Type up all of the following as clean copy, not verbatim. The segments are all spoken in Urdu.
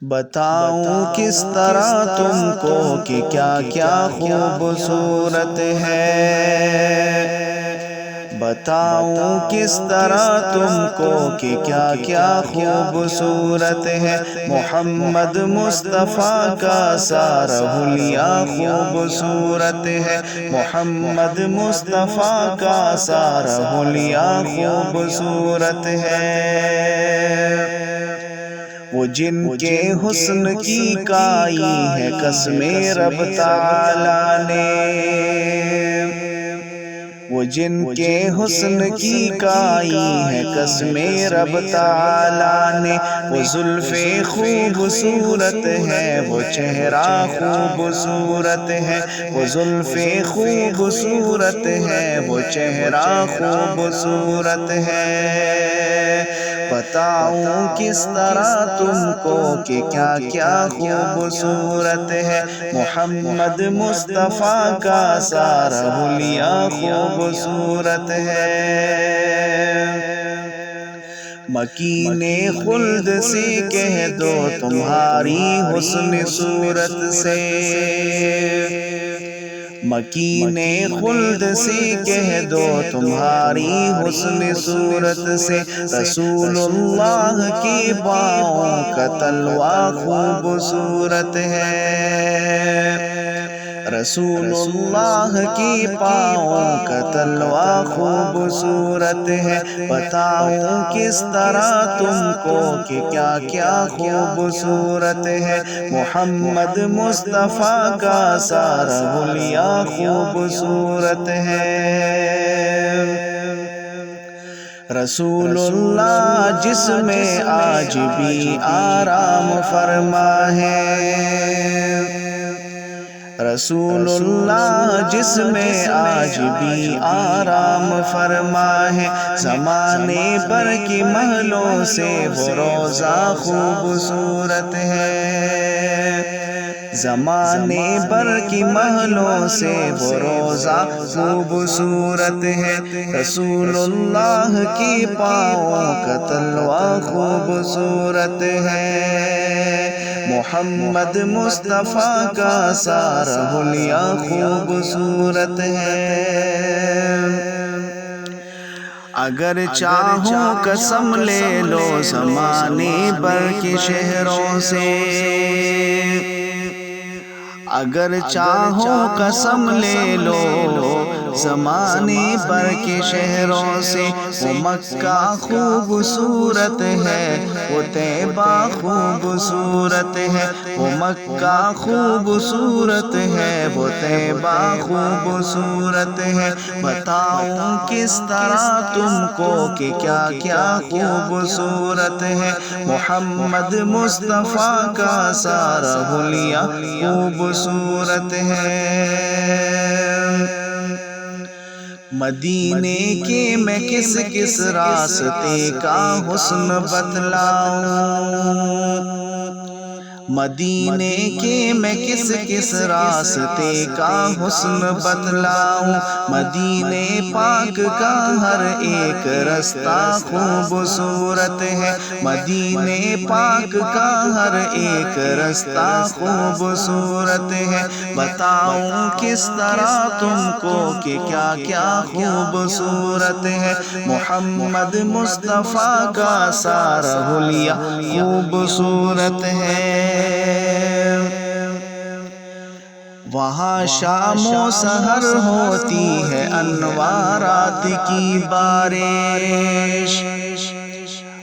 بتاؤں کس طرح تم کو کہ کیا کیا خوبصورت ہے، بتاؤں کس طرح تم کو کہ کیا کیا خوبصورت ہے۔ محمد مصطفیٰ کا سارا حلیہ خوبصورت ہے، محمد مصطفیٰ کا سارا حلیہ خوبصورت ہے۔ وہ جن کے حسن کی کائی ہے قسم رب تعالیٰ نے، وہ جن کے حسن کی کائی ہے قسم رب تعالیٰ نے۔ وہ زلف خوبصورت ہے، وہ چہرہ خوبصورت ہے، وہ زلف خوبصورت ہے، وہ چہرہ خوبصورت ہے۔ بتاؤں کس طرح تم کو کہ کیا کیا خوبصورت ہے، محمد مصطفیٰ کا سارا حلیہ خوبصورت ہے۔ مکین خلد سے کہہ دو تمہاری حسن صورت سے، مکین خلد سے کہہ دو تمہاری حسن صورت سے۔ رسول اللہ کے پاؤں کا تلوا خوبصورت ہے، رسول اللہ کے پاؤں کا تلوا خوبصورت ہے۔ بتاؤں کس طرح تم کو کہ کیا کیا خوبصورت ہے، محمد مصطفیٰ کا سارا حلیہ خوبصورت ہے۔ رسول اللہ جس میں آج بھی آرام فرما ہے، رسول اللہ جس میں آج بھی آرام فرما ہے۔ زمانے بھر کی محلوں سے وہ روضہ خوبصورت ہے، زمانے بھر کی محلوں سے وہ روضہ خوبصورت ہے۔ رسول اللہ کی پاؤں کا تلوا خوبصورت ہے، محمد مصطفیٰ کا سارا حلیہ خوبصورت ہے۔ اگر چاہو قسم لے لو زمانے بھر کے شہروں سے، اگر چاہو قسم لے لو زمانے بھر کے شہروں سے۔ وہ مکہ خوبصورت ہے، وہ طیبہ خوبصورت ہے، وہ مکہ خوبصورت ہے، وہ طیبہ خوبصورت ہے۔ بتاؤں کس طرح تم کو کہ کیا کیا خوبصورت ہے، محمد مصطفیٰ کا سارا حلیہ خوبصورت ہے۔ مدینے کے میں کس کس راستے کا حسن بتلاؤں، مدینے کے میں کس کس راستے کا حسن بتلاؤں۔ مدینے پاک کا ہر ایک رستہ خوبصورت ہے، مدینے پاک کا ہر ایک رستہ خوبصورت ہے۔ بتاؤں کس طرح تم کو کہ کیا کیا خوبصورت ہے، محمد مصطفیٰ کا سارا حلیہ خوبصورت ہے۔ وہاں شام و سحر ہوتی ہے انوارات کی بارش،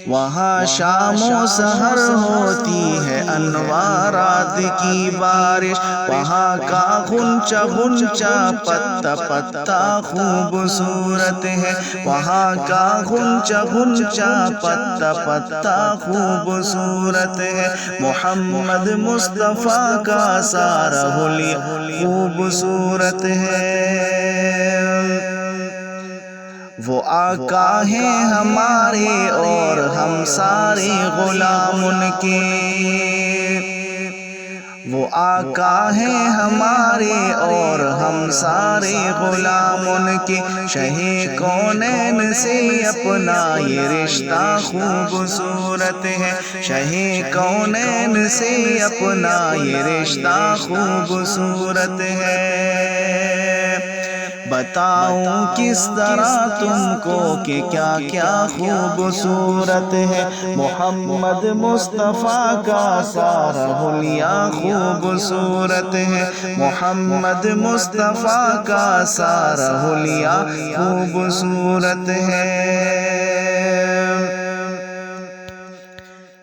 وہاں شام و سحر ہوتی ہے انوارات کی بارش۔ وہاں کا غنچہ غنچہ پتا پتا خوبصورت ہے، وہاں کا غنچہ غنچہ پتا پتا خوبصورت ہے۔ محمد مصطفیٰ کا سارا حلیہ خوبصورت ہے۔ وہ آقا ہیں ہمارے اور ہم سارے غلام ان کے، وہ آقا ہیں ہمارے اور ہم سارے غلام ان کے، شہ کونین سے اپنا یہ رشتہ خوبصورت ہے، شہ کونین سے اپنا یہ رشتہ خوبصورت ہے۔ بتاؤں کس طرح تم کو کہ کیا کیا خوبصورت ہے، محمد مصطفیٰ کا سارا حلیہ خوبصورت ہے، محمد مصطفیٰ کا سارا حلیہ خوبصورت ہے۔